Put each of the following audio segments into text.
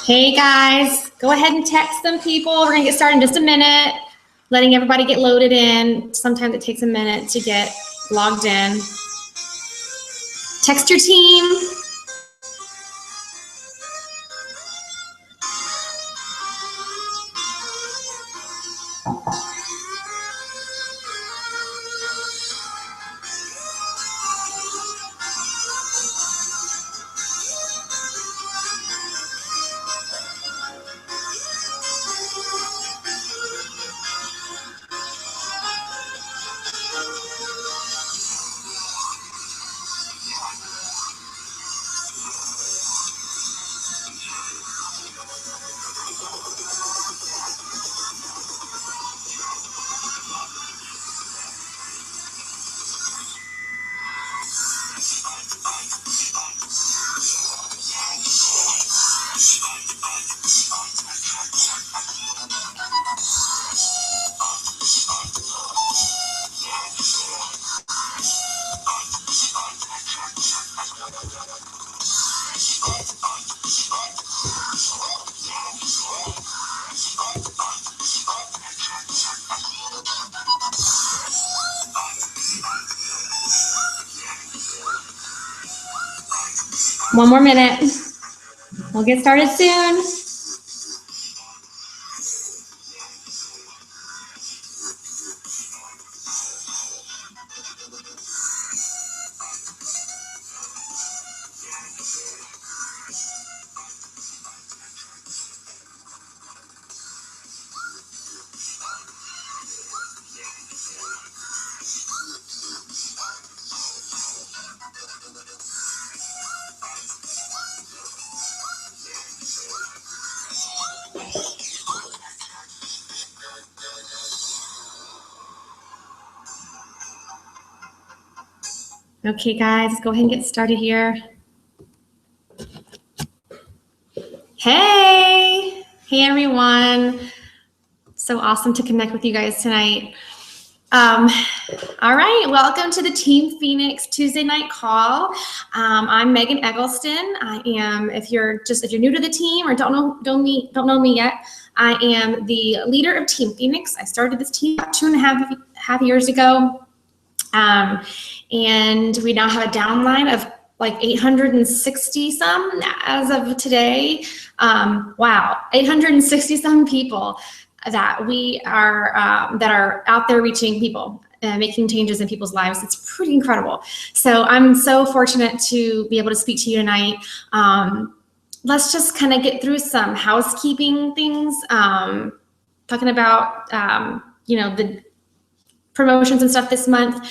Hey guys, go ahead and text some people. We're gonna get started in just a minute, letting everybody get loaded in. Sometimes it takes a minute to get logged in. Text your team. One more minute. We'll get started soon. Okay, guys, let's go ahead and get started here. Hey everyone. So awesome to connect with you guys tonight. All right, welcome to the Team Phoenix Tuesday night call. I'm Megan Eggleston. I am, if you're new to the team or don't know me yet, I am the leader of Team Phoenix. I started this team about 2.5 years ago. And we now have a downline of like 860 some as of today. Wow, 860 some people that we are that are out there reaching people, making changes in people's lives. It's pretty incredible. So I'm so fortunate to be able to speak to you tonight. Let's just kind of get through some housekeeping things, talking about the promotions and stuff this month.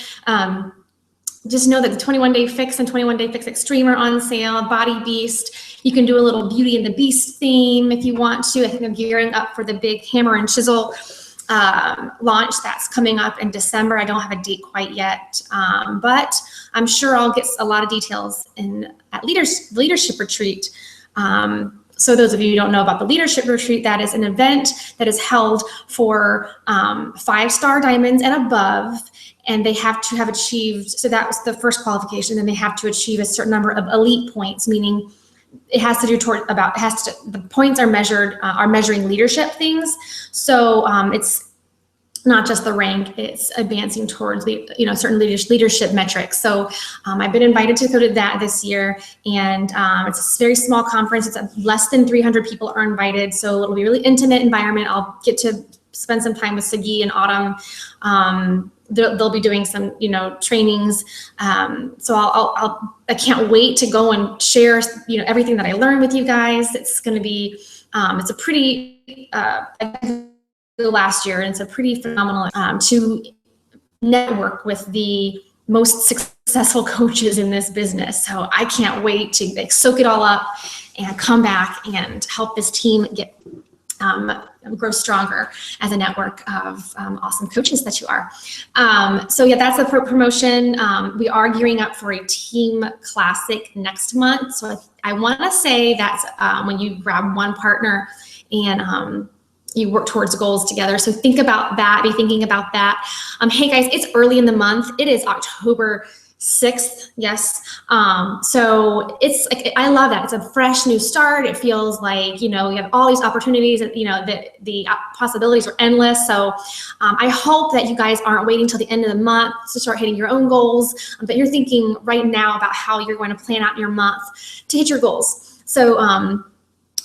Just know that the 21-Day Fix and 21-Day Fix Extreme are on sale. Body Beast, you can do a little Beauty and the Beast theme if you want to. I think I'm gearing up for the big Hammer and Chisel launch that's coming up in December. I don't have a date quite yet, but I'm sure I'll get a lot of details at Leadership Retreat. So those of you who don't know about the Leadership Retreat, that is an event that is held for 5-star diamonds and above, and they have to have achieved, so that was the first qualification, and they have to achieve a certain number of elite points, meaning it has to do the points are measuring leadership things. So it's not just the rank, it's advancing towards certain leadership metrics. So I've been invited to go to that this year, and it's a very small conference. It's less than 300 people are invited, so it'll be a really intimate environment. I'll get to spend some time with Sagi and Autumn. They'll be doing some trainings. So I can't wait to go and share everything that I learned with you guys. It's going to be it's a pretty last year, and it's a pretty phenomenal to network with the most successful coaches in this business. So I can't wait to soak it all up and come back and help this team get grow stronger as a network of awesome coaches that you are. So yeah, that's the promotion. We are gearing up for a team classic next month. So I want to say that's when you grab one partner and you work towards goals together. So think about that, be thinking about that. Hey guys, it's early in the month. It is October 6th, yes. So it's like, I love that. It's a fresh new start. It feels like, you have all these opportunities, and the possibilities are endless. So I hope that you guys aren't waiting till the end of the month to start hitting your own goals, but you're thinking right now about how you're going to plan out your month to hit your goals. So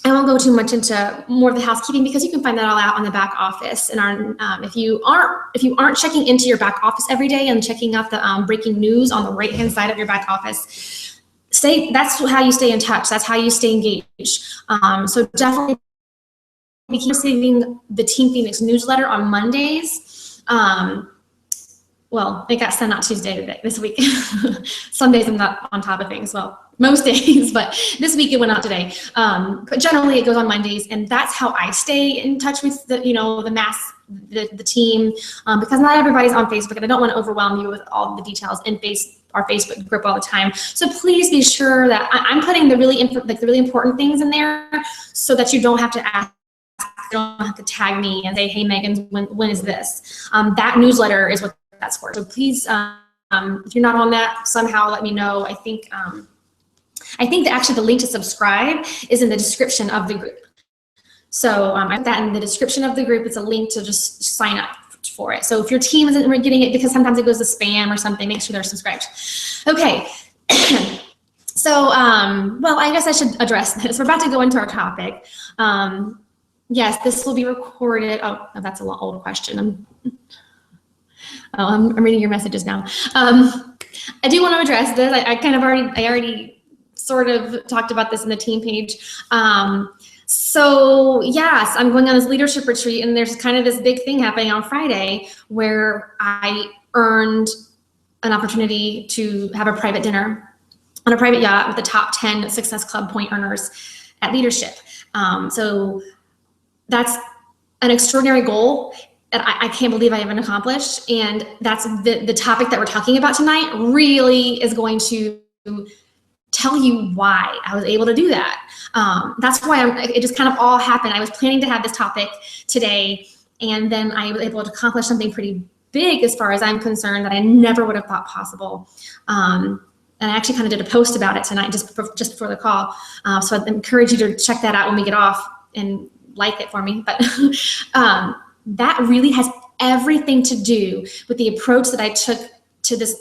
I won't go too much into more of the housekeeping, because you can find that all out on the back office. And if you aren't checking into your back office every day and checking out the breaking news on the right hand side of your back office, that's how you stay in touch. That's how you stay engaged. So definitely keep receiving the Team Phoenix newsletter on Mondays. Well, it got sent out Tuesday this week. Some days I'm not on top of things. Well, most days, but this week it went out today. But generally it goes on Mondays, and that's how I stay in touch with the team, because not everybody's on Facebook, and I don't want to overwhelm you with all the details in our Facebook group all the time. So please be sure that I'm putting the really important things in there, so that you don't have to ask. You don't have to tag me and say, "Hey, Megan, when is this?" That newsletter is what that's for. So please, if you're not on that, somehow let me know. I think that actually the link to subscribe is in the description of the group. So I put that in the description of the group. It's a link to just sign up for it. So if your team isn't getting it, because sometimes it goes to spam or something, make sure they're subscribed. Okay. So, well, I guess I should address this. We're about to go into our topic. Yes, this will be recorded. Oh, that's a long old question. I'm reading your messages now. I do want to address this. I already sort of talked about this in the team page. So yes, I'm going on this leadership retreat, and there's kind of this big thing happening on Friday where I earned an opportunity to have a private dinner on a private yacht with the top 10 Success Club point earners at leadership. So that's an extraordinary goal that I can't believe I haven't accomplished. And that's the topic that we're talking about tonight really is going to tell you why I was able to do that. That's why it just kind of all happened. I was planning to have this topic today, and then I was able to accomplish something pretty big as far as I'm concerned that I never would have thought possible. And I actually kind of did a post about it tonight just before the call. So I'd encourage you to check that out when we get off and like it for me. But that really has everything to do with the approach that I took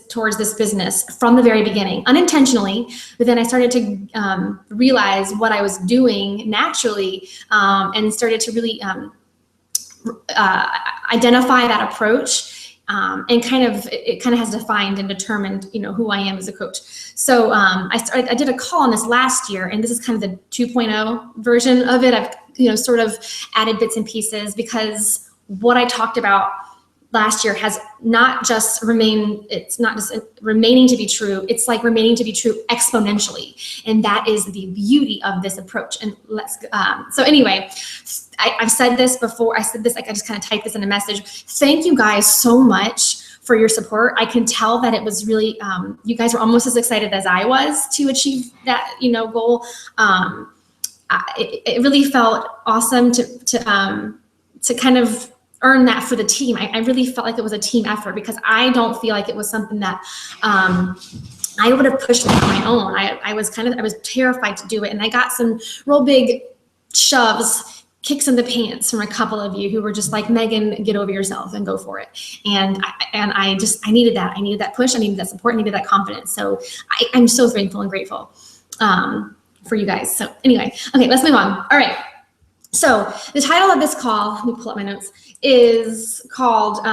towards this business from the very beginning, unintentionally. But then I started to realize what I was doing naturally, and started to really identify that approach, and it kind of has defined and determined, who I am as a coach. So I did a call on this last year, and this is kind of the 2.0 version of it. I've sort of added bits and pieces, because what I talked about last year has not just remained, it's not just remaining to be true, it's like remaining to be true exponentially. And that is the beauty of this approach. And so anyway, I've said this before, I just kind of typed this in a message. Thank you guys so much for your support. I can tell that it was really, you guys were almost as excited as I was to achieve that, goal. It really felt awesome to kind of earn that for the team. I really felt like it was a team effort, because I don't feel like it was something that I would have pushed on my own. I was terrified to do it, and I got some real big shoves kicks in the pants from a couple of you who were just like, Megan, get over yourself and go for it. And I needed that. I needed that push. I needed that support. I needed that confidence. So I'm so thankful and grateful for you guys. So anyway, okay, let's move on. All right. So the title of this call, let me pull up my notes, is called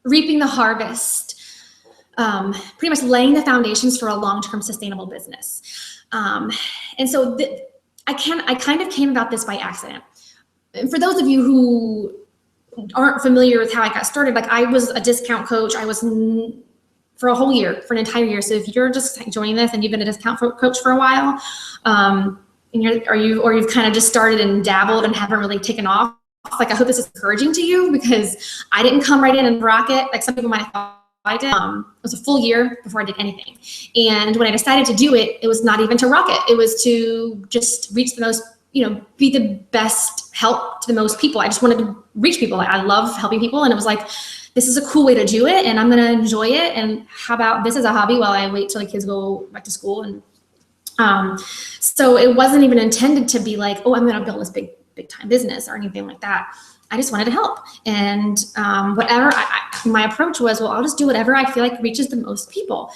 Reaping the Harvest. Pretty much laying the foundations for a long-term sustainable business. And so I kind of came about this by accident. And for those of you who aren't familiar with how I got started, like I was a discount coach. I was for a whole year, for an entire year. So if you're just joining this and you've been a discount coach for a while, and you've kind of just started and dabbled and haven't really taken off, like I hope this is encouraging to you, because I didn't come right in and rock it like some people might have thought I did. It was a full year before I did anything. And when I decided to do it, it was not even to rock it. It was to just reach the most, be the best help to the most people. I just wanted to reach people. I love helping people. And it was like, this is a cool way to do it, and I'm going to enjoy it. And how about this as a hobby while I wait till the kids go back to school? And so it wasn't even intended to be like, oh, I'm going to build this big time business or anything like that. I just wanted to help. And whatever, my approach was, well, I'll just do whatever I feel like reaches the most people.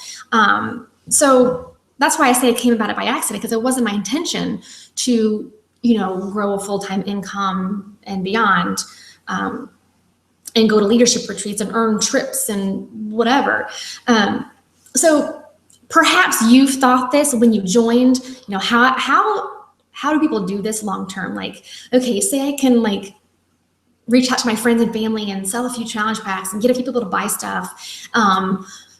So that's why I say I came about it by accident, because it wasn't my intention to, grow a full-time income and beyond, and go to leadership retreats and earn trips and whatever. So perhaps you've thought this when you joined, how do people do this long-term? Like, okay, say I can reach out to my friends and family and sell a few challenge packs and get a few people to buy stuff.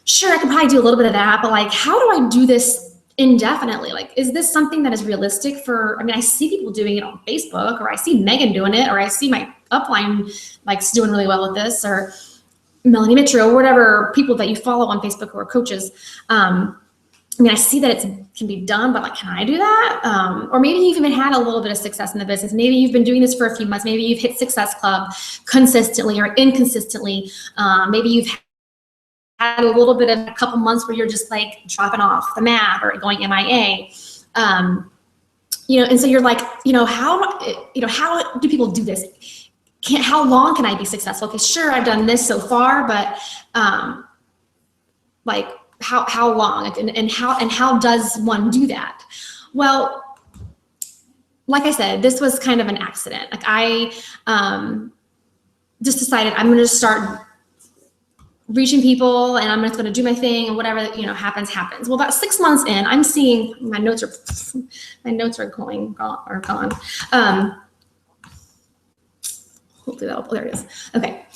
Sure, I could probably do a little bit of that, but how do I do this indefinitely? Is this something that is realistic for, I see people doing it on Facebook, or I see Megan doing it, or I see my upline doing really well with this, or Melanie Mitchell, or whatever people that you follow on Facebook who are coaches. I see that it can be done, but can I do that? Or maybe you've even had a little bit of success in the business. Maybe you've been doing this for a few months. Maybe you've hit Success Club consistently or inconsistently. Maybe you've had a little bit of a couple months where you're just dropping off the map or going MIA. And so you're how do people do this? How long can I be successful? Okay, sure, I've done this so far, but how long, and how does one do that? Well, like I said, this was kind of an accident. I just decided I'm going to start reaching people, and I'm just going to do my thing, and whatever happens. Well, about 6 months in, I'm seeing my notes are gone. Hopefully there it is. Okay,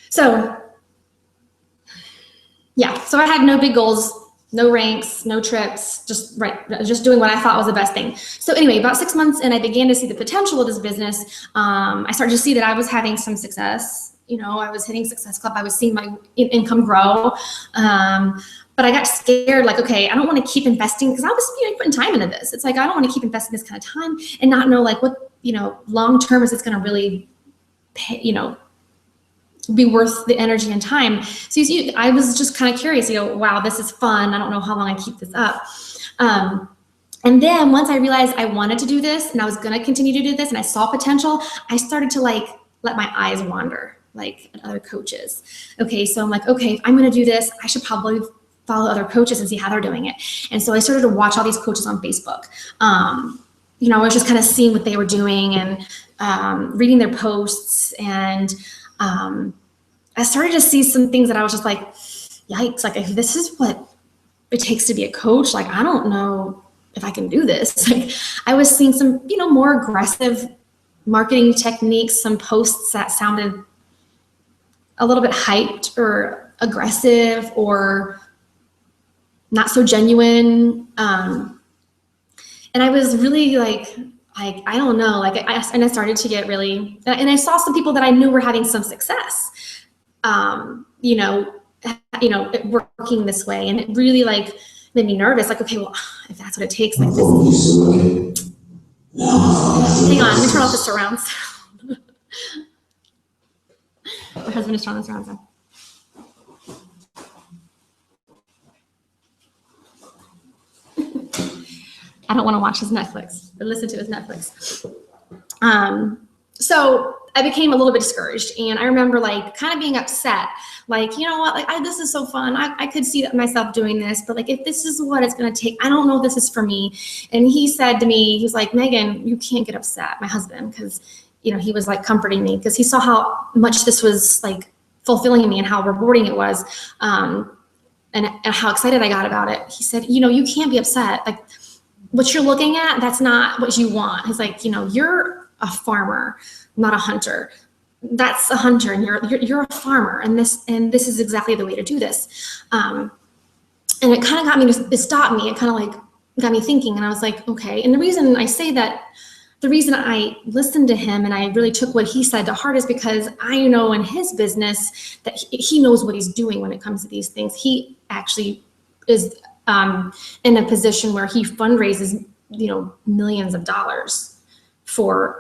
so. Yeah, so I had no big goals, no ranks, no trips, just doing what I thought was the best thing. So anyway, about 6 months in, I began to see the potential of this business. I started to see that I was having some success. I was hitting Success Club. I was seeing my income grow. But I got scared, okay, I don't want to keep investing, because I was putting time into this. It's I don't want to keep investing this kind of time and not know what, long-term is this going to really pay, be worth the energy and time. So you see, I was just kind of curious, wow, this is fun. I don't know how long I keep this up. And then once I realized I wanted to do this and I was going to continue to do this and I saw potential, I started to let my eyes wander at other coaches. Okay, so I'm okay, if I'm going to do this, I should probably follow other coaches and see how they're doing it. And so I started to watch all these coaches on Facebook. I was just kind of seeing what they were doing and reading their posts, and I started to see some things that I was just yikes, if this is what it takes to be a coach, I don't know if I can do this. I was seeing some, more aggressive marketing techniques, some posts that sounded a little bit hyped or aggressive or not so genuine. And I was really I don't know, and I started to get really, and I saw some people that I knew were having some success, working this way. And it really made me nervous. Okay, well, if that's what it takes, this. Hang on, let me turn off the surround sound. My husband is turning the surround sound. I don't want to watch his Netflix or listen to his Netflix. So I became a little bit discouraged, and I remember like kind of being upset, like, you know what, like this is so fun. I could see myself doing this, but like if this is what it's going to take, I don't know if this is for me. And he said to me, he's like, Megan, you can't get upset, my husband, because, you know, he was like comforting me because he saw how much this was like fulfilling me and how rewarding it was, and how excited I got about it. He said, you know, you can't be upset. Like what you're looking at, that's not what you want. He's like, you know, you're a farmer, not a hunter. That's a hunter, and you're a farmer, and this is exactly the way to do this. And it kind of got me to stop me. It kind of like got me thinking, and I was like, okay. And the reason I say that, the reason I listened to him and I really took what he said to heart is because I know in his business that he knows what he's doing when it comes to these things. He actually is in a position where he fundraises, you know, millions of dollars for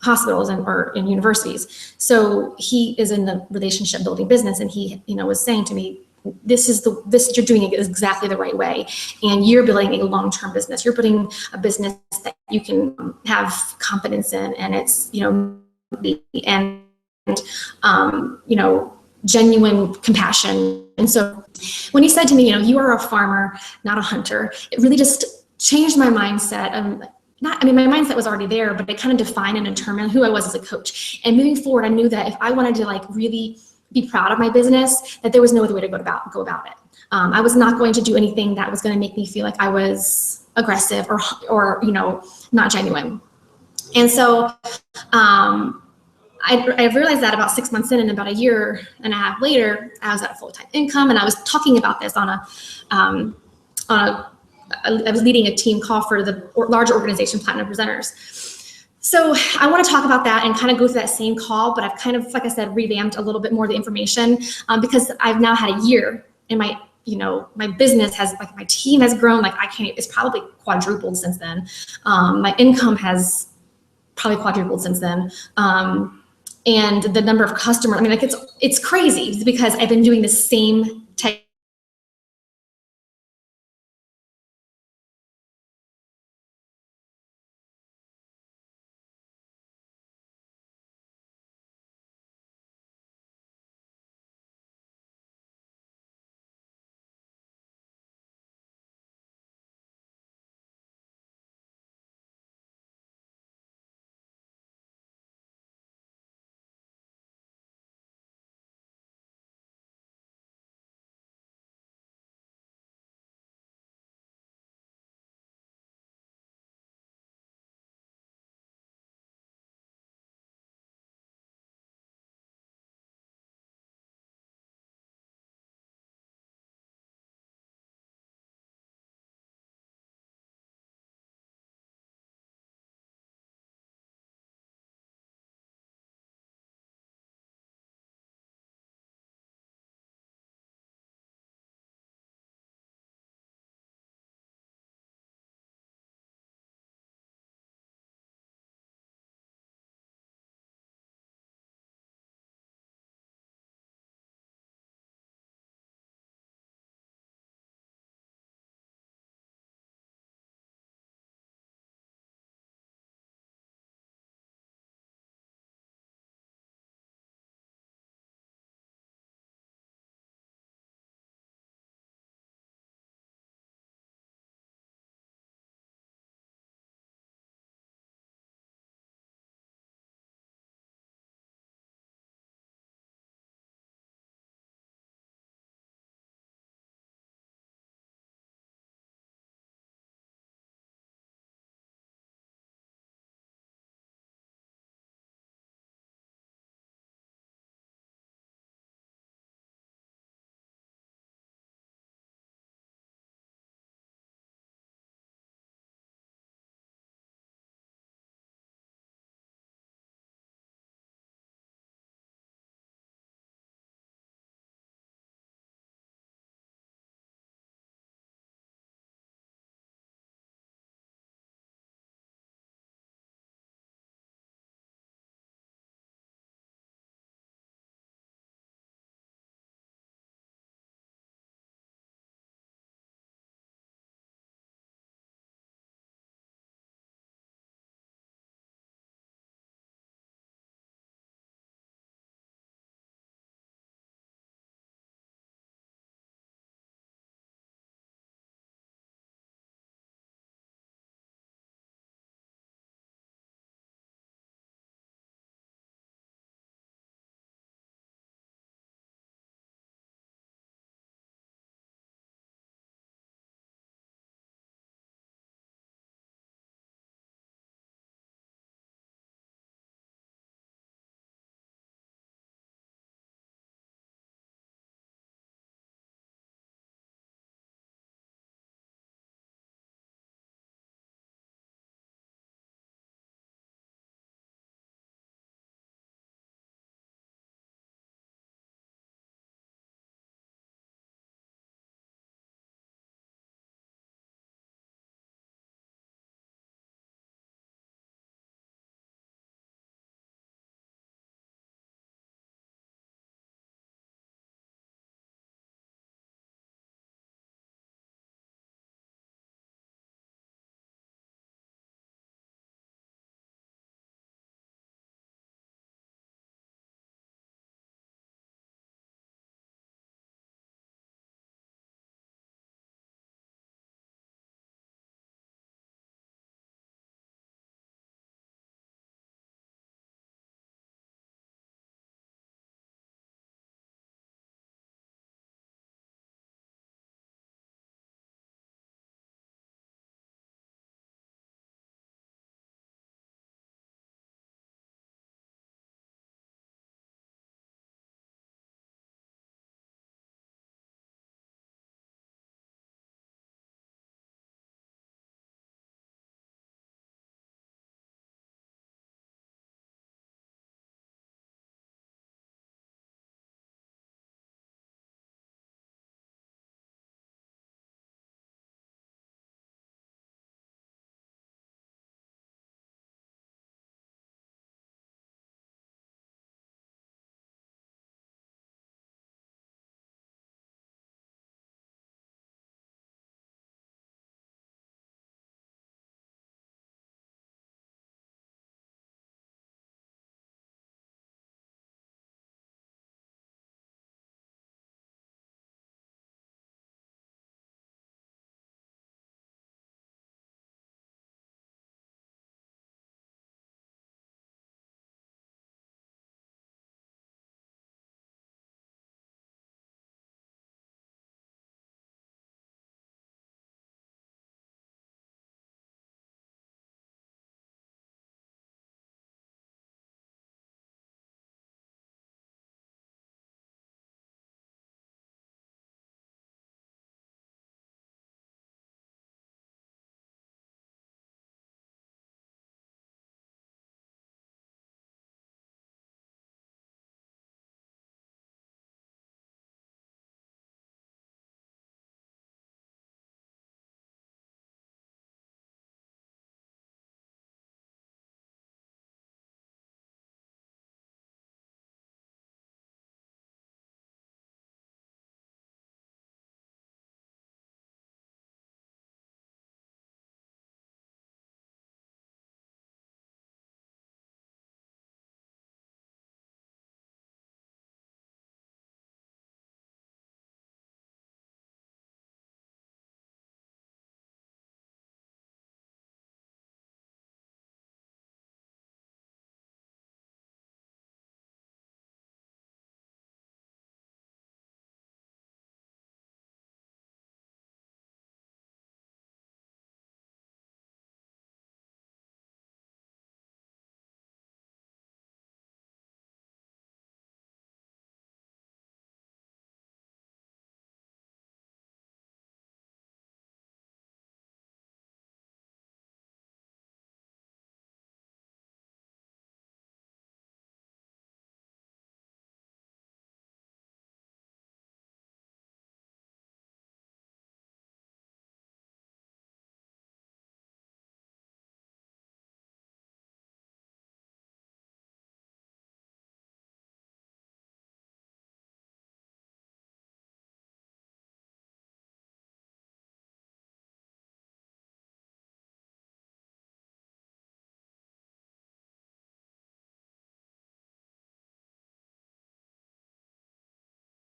hospitals or in universities. So he is in the relationship building business, and he, you know, was saying to me, this you're doing it exactly the right way, and you're building a long-term business. You're building a business that you can have confidence in, and it's, you know, and you know, genuine compassion. And so when he said to me, you know, you are a farmer, not a hunter, it really just changed my mindset. My mindset was already there, but it kind of defined and determined who I was as a coach. And moving forward, I knew that if I wanted to like really be proud of my business, that there was no other way to go about it. I was not going to do anything that was going to make me feel like I was aggressive or you know, not genuine. And so I realized that about 6 months in, and about a year and a half later, I was at a full-time income, and I was talking about this I was leading a team call for the larger organization, Platinum Presenters. So I want to talk about that and kind of go through that same call, but I've kind of, like I said, revamped a little bit more of the information because I've now had a year, and my, you know, my business has, like, my team has grown, like it's probably quadrupled since then. My income has probably quadrupled since then. And the number of customers, I mean, like it's crazy because I've been doing the same